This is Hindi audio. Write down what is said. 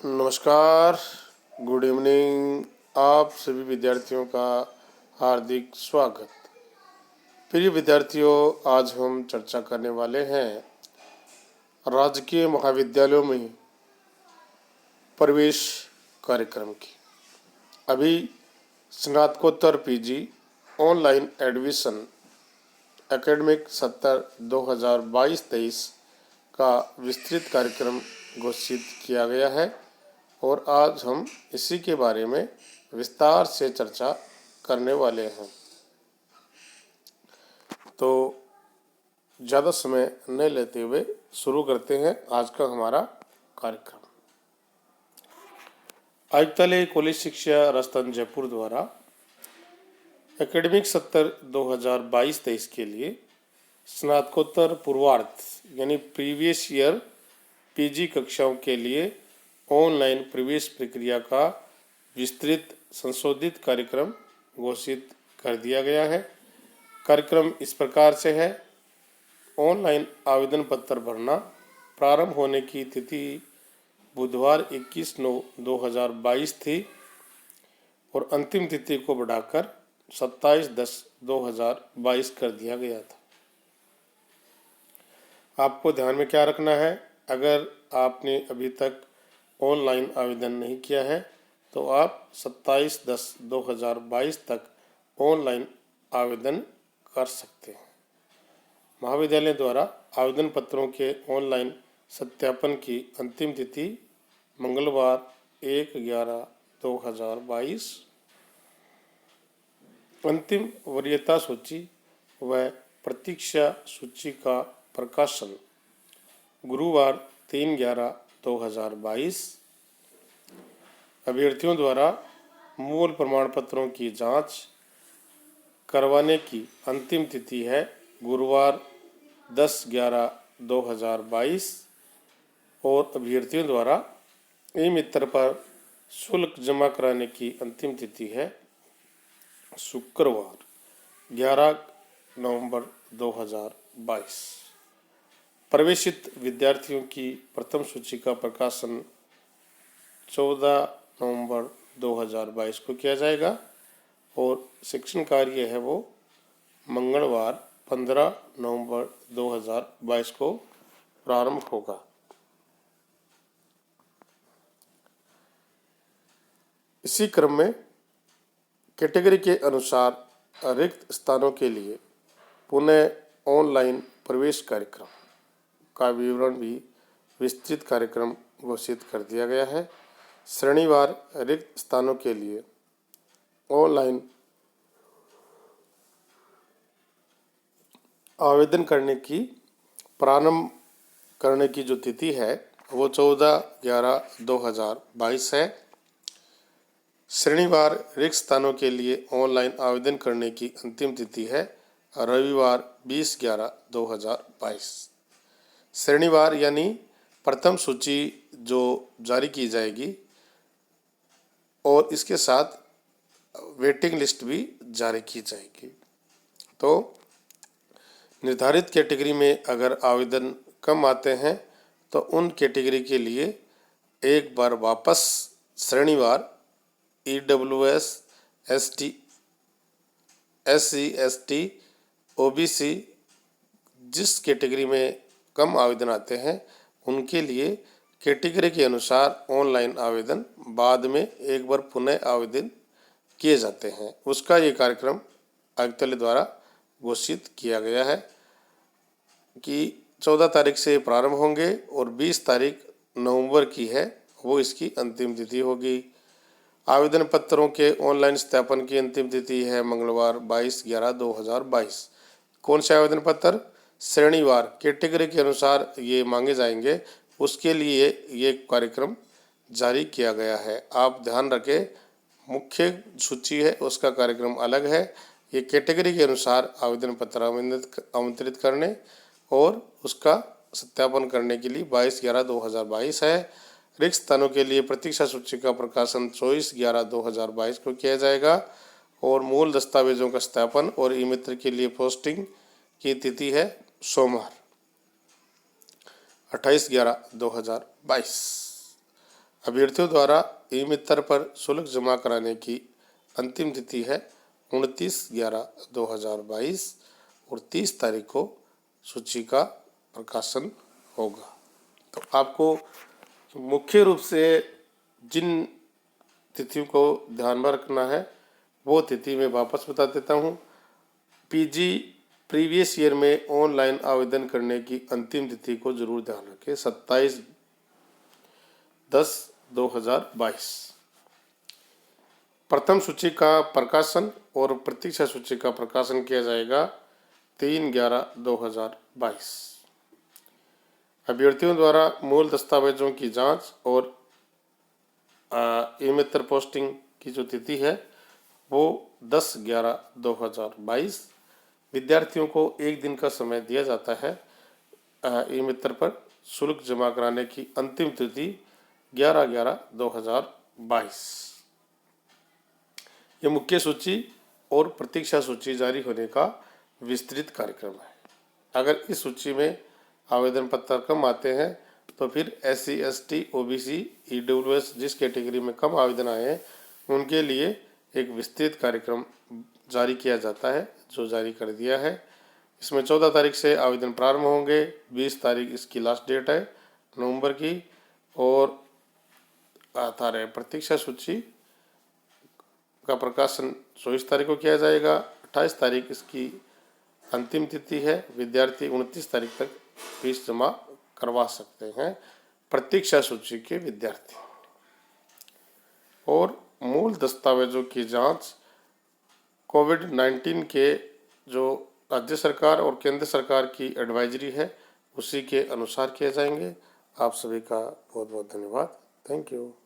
नमस्कार, गुड इवनिंग। आप सभी विद्यार्थियों का हार्दिक स्वागत। प्रिय विद्यार्थियों, आज हम चर्चा करने वाले हैं राजकीय महाविद्यालयों में प्रवेश कार्यक्रम की। अभी स्नातकोत्तर पीजी ऑनलाइन एडमिशन एकेडमिक सत्र 2022-23 का विस्तृत कार्यक्रम घोषित किया गया है और आज हम इसी के बारे में विस्तार से चर्चा करने वाले हैं। तो ज़्यादा समय न लेते हुए शुरू करते हैं आज का हमारा कार्यक्रम। आयुक्तालय कॉलेज शिक्षा राजस्थान जयपुर द्वारा एकेडमिक सत्र 2022-23 के लिए स्नातकोत्तर पूर्वार्ध यानी प्रीवियस ईयर पीजी कक्षाओं के लिए ऑनलाइन प्रवेश प्रक्रिया का विस्तृत संशोधित कार्यक्रम घोषित कर दिया गया है। कार्यक्रम इस प्रकार से है। ऑनलाइन आवेदन पत्र भरना प्रारंभ होने की तिथि बुधवार 21/9/2022 थी और अंतिम तिथि को बढ़ाकर 27/10/2022 कर दिया गया था। आपको ध्यान में क्या रखना है, अगर आपने अभी तक ऑनलाइन आवेदन नहीं किया है तो आप 27/10/2022 तक ऑनलाइन आवेदन कर सकते हैं। महाविद्यालय द्वारा आवेदन पत्रों के ऑनलाइन सत्यापन की अंतिम तिथि मंगलवार 1/11/2022। अंतिम वरीयता सूची व प्रतीक्षा सूची का प्रकाशन गुरुवार 3/11/2022। अभ्यर्थियों द्वारा मूल प्रमाण पत्रों की जांच करवाने की अंतिम तिथि है गुरुवार 10/11/2022 और अभ्यर्थियों द्वारा ई-मित्र पर शुल्क जमा कराने की अंतिम तिथि है शुक्रवार 11/नवंबर/2022। प्रवेशित विद्यार्थियों की प्रथम सूची का प्रकाशन 14/नवंबर/2022 को किया जाएगा और शिक्षण कार्य है वो मंगलवार 15/नवंबर/2022 को प्रारंभ होगा। इसी क्रम में कैटेगरी के अनुसार रिक्त स्थानों के लिए पुनः ऑनलाइन प्रवेश कार्यक्रम का विवरण भी विस्तृत कार्यक्रम घोषित कर दिया गया है। श्रेणीवार रिक्त स्थानों के लिए ऑनलाइन आवेदन करने की प्रारंभ करने की जो तिथि है वो 14/11/2022 है। श्रेणीवार रिक्त स्थानों के लिए ऑनलाइन आवेदन करने की अंतिम तिथि है रविवार 20/11/2022। श्रेणीवार यानी प्रथम सूची जो जारी की जाएगी और इसके साथ वेटिंग लिस्ट भी जारी की जाएगी। तो निर्धारित कैटेगरी में अगर आवेदन कम आते हैं तो उन कैटेगरी के लिए एक बार वापस श्रेणीवार EWS, ST, SC, ST, OBC जिस कैटेगरी में कम आवेदन आते हैं उनके लिए कैटेगरी के अनुसार ऑनलाइन आवेदन बाद में एक बार पुनः आवेदन किए जाते हैं। उसका ये कार्यक्रम आयुक्तालय द्वारा घोषित किया गया है कि 14 तारीख से प्रारंभ होंगे और 20 तारीख नवंबर की है वो इसकी अंतिम तिथि होगी। आवेदन पत्रों के ऑनलाइन सत्यापन की अंतिम तिथि है मंगलवार 22/11/2022। कौन से आवेदन पत्र? श्रेणीवार कैटेगरी के अनुसार ये मांगे जाएंगे, उसके लिए ये कार्यक्रम जारी किया गया है। आप ध्यान रखें, मुख्य सूची है उसका कार्यक्रम अलग है। ये कैटेगरी के अनुसार आवेदन पत्र आमंत्रित करने और उसका सत्यापन करने के लिए 22/11/2022 है। रिक्त स्थानों के लिए प्रतीक्षा सूची का प्रकाशन 24/11/2022 को किया जाएगा और मूल दस्तावेजों का सत्यापन और ई-मित्र के लिए पोस्टिंग की तिथि है सोमवार 28/11/2022। अभ्यर्थियों द्वारा ई मित्र पर शुल्क जमा कराने की अंतिम तिथि है 29/11/2022 और 30 तारीख को सूची का प्रकाशन होगा। तो आपको मुख्य रूप से जिन तिथियों को ध्यान में रखना है वो तिथि मैं वापस बता देता हूँ। पीजी प्रीवियस ईयर में ऑनलाइन आवेदन करने की अंतिम तिथि को जरूर ध्यान रखें 27/10/2022। प्रथम सूची का प्रकाशन और प्रतीक्षा सूची का प्रकाशन किया जाएगा 3/11/2022। अभ्यर्थियों द्वारा मूल दस्तावेजों की जांच और ई मित्र पोस्टिंग की जो तिथि है वो 10/11/2022। विद्यार्थियों को एक दिन का समय दिया जाता है ई मित्र पर शुल्क जमा कराने की अंतिम तिथि 11/11/2022। ये मुख्य सूची और प्रतीक्षा सूची जारी होने का विस्तृत कार्यक्रम है। अगर इस सूची में आवेदन पत्र कम आते हैं तो फिर SC ST OBC EWS जिस कैटेगरी में कम आवेदन आए हैं उनके लिए एक विस्तृत कार्यक्रम जारी किया जाता है जो जारी कर दिया है। इसमें 14 तारीख से आवेदन प्रारंभ होंगे, 20 तारीख इसकी लास्ट डेट है नवंबर की, और प्रतीक्षा सूची का प्रकाशन 24 तारीख को किया जाएगा। 28 तारीख इसकी अंतिम तिथि है। विद्यार्थी 29 तारीख तक फीस जमा करवा सकते हैं प्रतीक्षा सूची के विद्यार्थी। और मूल दस्तावेजों की जांच कोविड-19 के जो राज्य सरकार और केंद्र सरकार की एडवाइजरी है उसी के अनुसार किए जाएंगे। आप सभी का बहुत बहुत धन्यवाद। Thank you.